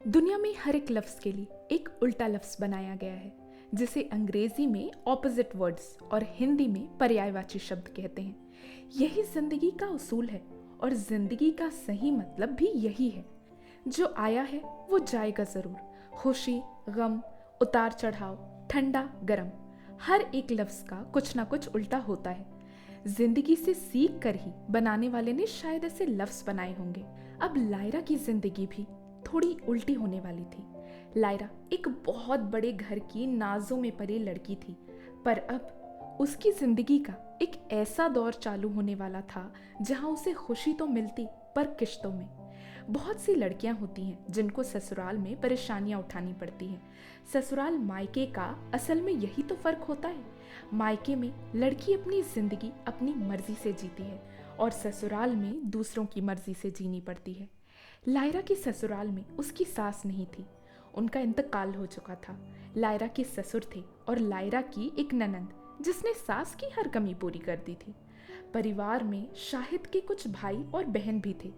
दुनिया में हर एक लफ्ज़ के लिए एक उल्टा लफ्ज़ बनाया गया है जिसे अंग्रेजी में ऑपोजिट वर्ड्स और हिंदी में पर्यायवाची शब्द कहते हैं। यही जिंदगी का उसूल है और जिंदगी का सही मतलब भी यही है। जो आया है वो जाएगा ज़रूर। खुशी, गम, उतार चढ़ाव, ठंडा, गरम, हर एक लफ्ज़ का कुछ ना कुछ उल्टा होता है। जिंदगी से सीख कर ही बनाने वाले ने शायद ऐसे लफ्ज़ बनाए होंगे। अब लायरा की जिंदगी भी थोड़ी उल्टी होने वाली थी। लायरा एक बहुत बड़े घर की नाजों में पली लड़की थी, पर अब उसकी जिंदगी का एक ऐसा दौर चालू होने वाला था जहां उसे खुशी तो मिलती पर किश्तों में। बहुत सी लड़कियां होती हैं जिनको ससुराल में परेशानियां उठानी पड़ती हैं। ससुराल मायके का असल में यही तो फर्क होता है। मायके में लड़की अपनी जिंदगी अपनी मर्जी से जीती है और ससुराल में दूसरों की मर्जी से जीनी पड़ती है। लायरा के ससुराल में उसकी सास नहीं थी, उनका इंतकाल हो चुका था। लायरा के ससुर थे और लायरा की एक ननंद जिसने सास की हर कमी पूरी कर दी थी। परिवार में शाहिद के कुछ भाई और बहन भी थे।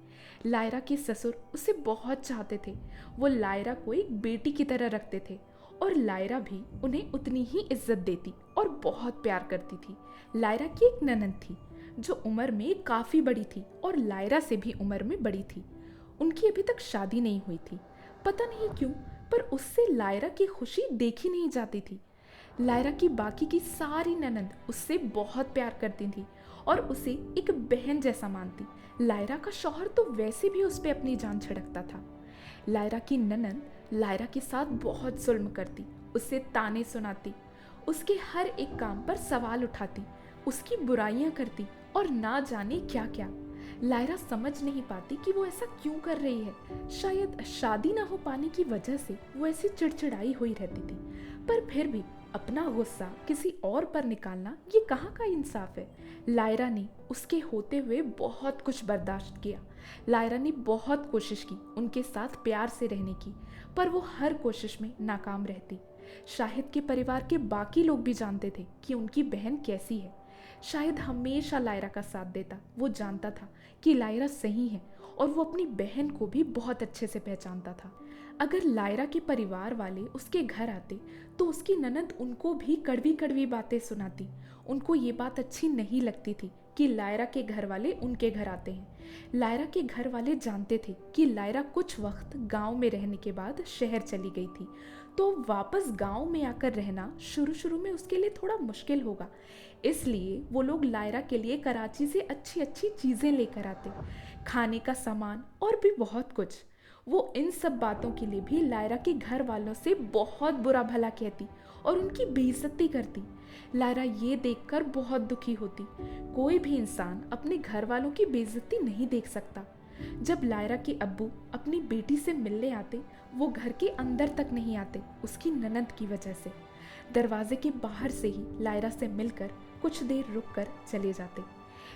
लायरा के ससुर उसे बहुत चाहते थे। वो लायरा को एक बेटी की तरह रखते थे और लायरा भी उन्हें उतनी ही इज्जत देती और बहुत प्यार करती थी। लायरा की एक ननंद थी जो उम्र में काफ़ी बड़ी थी और लायरा से भी उम्र में बड़ी थी। उनकी अभी तक शादी नहीं हुई थी। पता नहीं क्यों, पर उससे लायरा की खुशी देखी नहीं जाती थी। लायरा की बाकी की सारी ननंद उससे बहुत प्यार करती थी और उसे एक बहन जैसा मानती। लायरा का शौहर तो वैसे भी उस पे अपनी जान छिड़कता था। लायरा की ननंद लायरा के साथ बहुत जुल्म करती, उससे ताने सुनाती, उसके हर एक काम पर सवाल उठाती, उसकी बुराइयां करती और ना जाने क्या क्या। लायरा समझ नहीं पाती कि वो ऐसा क्यों कर रही है। शायद शादी ना हो पाने की वजह से वो ऐसी चिड़चिड़ाई हुई रहती थी, पर फिर भी अपना गुस्सा किसी और पर निकालना ये कहाँ का इंसाफ है। लायरा ने उसके होते हुए बहुत कुछ बर्दाश्त किया। लायरा ने बहुत कोशिश की उनके साथ प्यार से रहने की, पर वो हर कोशिश में नाकाम रहती। शाहिद के परिवार के बाकी लोग भी जानते थे कि उनकी बहन कैसी है। शाहिद हमेशा लायरा का साथ देता। वो जानता था कि लायरा सही है और वो अपनी बहन को भी बहुत अच्छे से पहचानता था। अगर लायरा के परिवार वाले उसके घर आते तो उसकी ननद उनको भी कड़वी कड़वी बातें सुनाती। उनको ये बात अच्छी नहीं लगती थी कि लायरा के घर वाले उनके घर आते हैं। लायरा के घर वाले जानते थे कि लायरा कुछ वक्त गांव में रहने के बाद शहर चली गई थी, तो वापस गांव में आकर रहना शुरू शुरू में उसके लिए थोड़ा मुश्किल होगा। इसलिए वो लोग लायरा के लिए कराची से अच्छी अच्छी चीज़ें लेकर आते, खाने का सामान और भी बहुत कुछ। वो इन सब बातों के लिए भी लायरा के घर वालों से बहुत बुरा भला कहती और उनकी बेइज्जती करती। लायरा ये देखकर बहुत दुखी होती। कोई भी इंसान अपने घर वालों की बेइज्जती नहीं देख सकता। जब लायरा के अब्बू अपनी बेटी से मिलने आते, वो घर के अंदर तक नहीं आते उसकी ननद की वजह से। दरवाजे के बाहर से ही लायरा से मिलकर कुछ देर रुक कर चले जाते।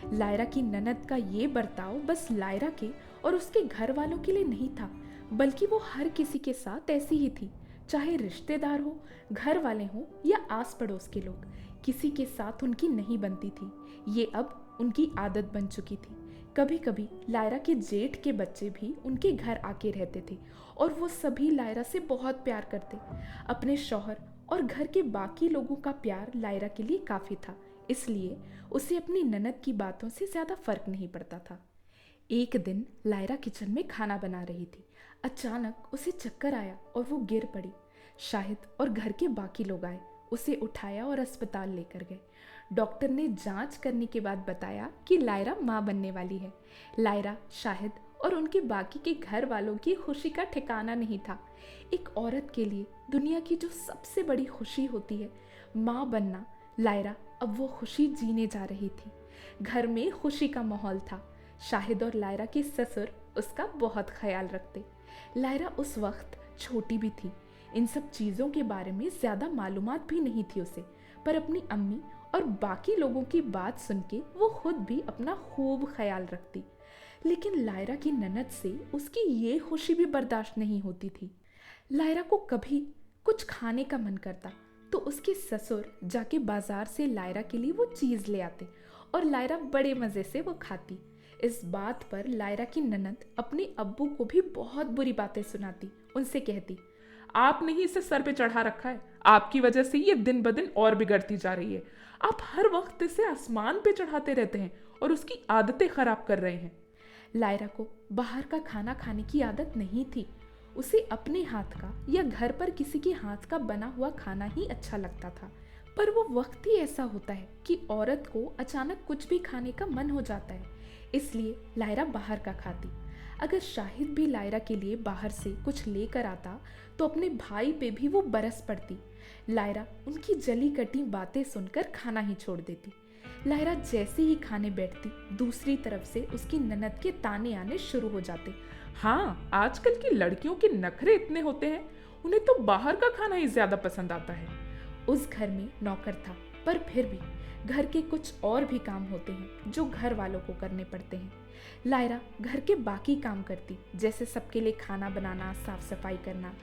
लायरा की ननद का ये बर्ताव बस लायरा के और उसके घर वालों के लिए नहीं था, बल्कि वो हर किसी के साथ ऐसी ही थी, चाहे रिश्तेदार हो, घर वाले हों या आस पड़ोस के लोग। किसी के साथ उनकी नहीं बनती थी। ये अब उनकी आदत बन चुकी थी। कभी कभी लायरा के जेठ के बच्चे भी उनके घर आके रहते थे और वो सभी लायरा से बहुत प्यार करते। अपने शौहर और घर के बाकी लोगों का प्यार लायरा के लिए काफ़ी था, इसलिए उसे अपनी ननद की बातों से ज़्यादा फर्क नहीं पड़ता था। एक दिन लायरा किचन में खाना बना रही थी। अचानक उसे चक्कर आया और वो गिर पड़ी। शाहिद और घर के बाकी लोग आए, उसे उठाया और अस्पताल लेकर गए। डॉक्टर ने जांच करने के बाद बताया कि लायरा माँ बनने वाली है। लायरा, शाहिद और उनके बाकी के घर वालों की खुशी का ठिकाना नहीं था। एक औरत के लिए दुनिया की जो सबसे बड़ी खुशी होती है, माँ बनना, लायरा अब वो खुशी जीने जा रही थी। घर में खुशी का माहौल था। शाहिद और लायरा के ससुर उसका बहुत ख्याल रखते। लायरा उस वक्त छोटी भी थी, इन सब चीज़ों के बारे में ज़्यादा मालूमात भी नहीं थी उसे, पर अपनी अम्मी और बाकी लोगों की बात सुन के वो खुद भी अपना खूब ख्याल रखती। लेकिन लायरा की ननद से उसकी ये खुशी भी बर्दाश्त नहीं होती थी। लायरा को कभी कुछ खाने का मन करता तो उसके ससुर जाके बाजार से लायरा के लिए वो चीज़ ले आते और लायरा बड़े मज़े से वो खाती। इस बात पर लायरा की ननद अपने अब्बू को भी बहुत बुरी बातें सुनाती उनसे कहती, आपने ही इसे सर पे चढ़ा रखा है, आपकी वजह से ये दिन ब दिन और बिगड़ती जा रही है। आप हर वक्त इसे आसमान पे चढ़ाते रहते हैं और उसकी आदतें खराब कर रहे हैं। लायरा को बाहर का खाना खाने की आदत नहीं थी। उसे अपने हाथ का या घर पर किसी के हाथ का बना हुआ खाना ही अच्छा लगता था। पर वो वक्त ही ऐसा होता है कि औरत को अचानक कुछ भी खाने का मन हो जाता है, इसलिए लायरा बाहर का खाती। अगर शाहिद भी लायरा के लिए बाहर से कुछ लेकर आता तो अपने भाई पे भी वो बरस पड़ती। लायरा उनकी जली कटी बातें सुनकर खाना ही छोड़ देती। लायरा जैसे ही खाने बैठती, दूसरी तरफ से उसकी ननद के ताने आने शुरू हो जाते। हाँ, आजकल की लड़कियों के नखरे इतने होते हैं, उन्हें तो बाहर का खाना ही ज्यादा पसंद आता है। उस घर में नौकर था, पर फिर भी घर के कुछ और भी काम होते हैं जो घर वालों को करने पड़ते हैं। लायरा घर के बाकी काम करती, जैसे सबके लिए खाना बनाना, साफ सफाई करना।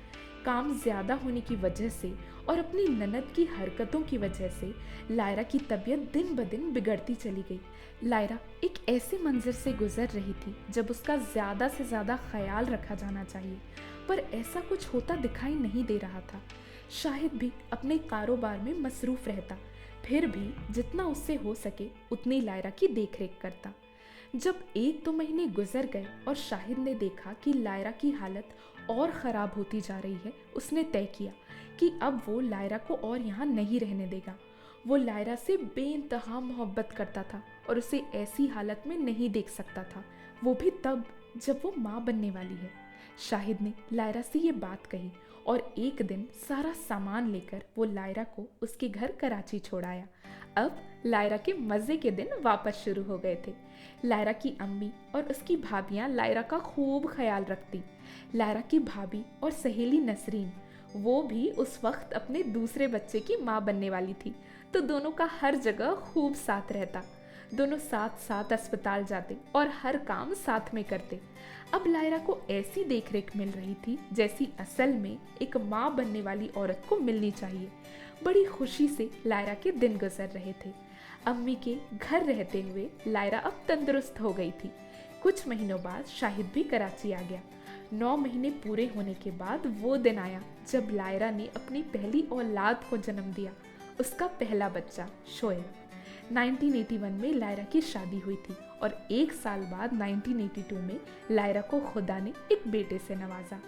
काम ज्यादा होने की वजह से और अपनी ननद की हरकतों की वजह से लायरा की तबीयत दिन ब दिन बिगड़ती चली गई। लायरा एक ऐसे मंजर से गुजर रही थी जब उसका ज्यादा से ज्यादा ख्याल रखा जाना चाहिए, पर ऐसा कुछ होता दिखाई नहीं दे रहा था। शाहिद भी अपने कारोबार में मसरूफ रहता, फिर भी जितना उससे हो सके उतनी लायरा की देखरेख करता। जब 1-2 महीने गुजर गए और शाहिद ने देखा कि लायरा की हालत और ख़राब होती जा रही है, उसने तय किया कि अब वो लायरा को और यहाँ नहीं रहने देगा। वो लायरा से बेइंतहा मोहब्बत करता था और उसे ऐसी हालत में नहीं देख सकता था, वो भी तब जब वो माँ बनने वाली है। शाहिद ने लायरा से ये बात कही और एक दिन सारा सामान लेकर वो लायरा को उसके घर कराची छोड़ आया। अब लायरा के मज़े के दिन वापस शुरू हो गए थे। लायरा की अम्मी और उसकी भाभियाँ लायरा का खूब ख्याल रखती। लायरा की भाभी और सहेली नसरीन, वो भी उस वक्त अपने दूसरे बच्चे की माँ बनने वाली थी, तो दोनों का हर जगह खूब साथ रहता। दोनों साथ साथ अस्पताल जाते और हर काम साथ में करते। अब लायरा को ऐसी देखरेख मिल रही थी जैसी असल में एक माँ बनने वाली औरत को मिलनी चाहिए। बड़ी खुशी से लायरा के दिन गुजर रहे थे। अम्मी के घर रहते हुए लायरा अब तंदुरुस्त हो गई थी। कुछ महीनों बाद शाहिद भी कराची आ गया। 9 महीने पूरे होने के बाद वो दिन आया जब लायरा ने अपनी पहली औलाद को जन्म दिया, उसका पहला बच्चा शोएब। 1981 में लायरा की शादी हुई थी और 1 साल बाद 1982 में लायरा को खुदा ने एक बेटे से नवाजा।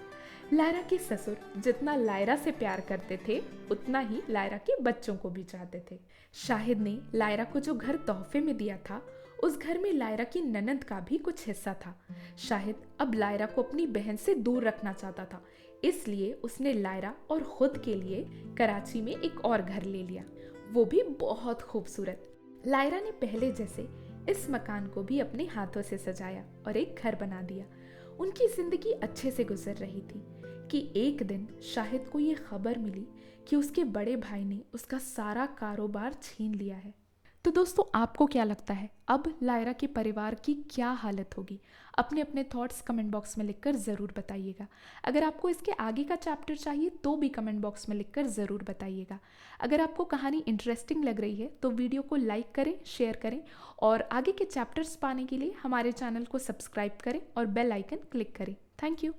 लायरा के ससुर जितना लायरा से प्यार करते थे, उतना ही लायरा के बच्चों को भी चाहते थे। शाहिद ने लायरा को जो घर तोहफे में दिया था, उस घर में लायरा की ननद का भी कुछ हिस्सा था। शाहिद अब लायरा को अपनी बहन से दूर रखना चाहता था, इसलिए उसने लायरा और खुद के लिए कराची में एक और घर ले लिया, वो भी बहुत खूबसूरत। लायरा ने पहले जैसे इस मकान को भी अपने हाथों से सजाया और एक घर बना दिया। उनकी जिंदगी अच्छे से गुजर रही थी कि एक दिन शाहिद को ये खबर मिली कि उसके बड़े भाई ने उसका सारा कारोबार छीन लिया है। तो दोस्तों, आपको क्या लगता है अब लायरा के परिवार की क्या हालत होगी? अपने अपने थॉट्स कमेंट बॉक्स में लिखकर ज़रूर बताइएगा। अगर आपको इसके आगे का चैप्टर चाहिए तो भी कमेंट बॉक्स में लिखकर ज़रूर बताइएगा। अगर आपको कहानी इंटरेस्टिंग लग रही है तो वीडियो को लाइक करें, शेयर करें और आगे के चैप्टर्स पाने के लिए हमारे चैनल को सब्सक्राइब करें और बेल आइकन क्लिक करें। Thank you.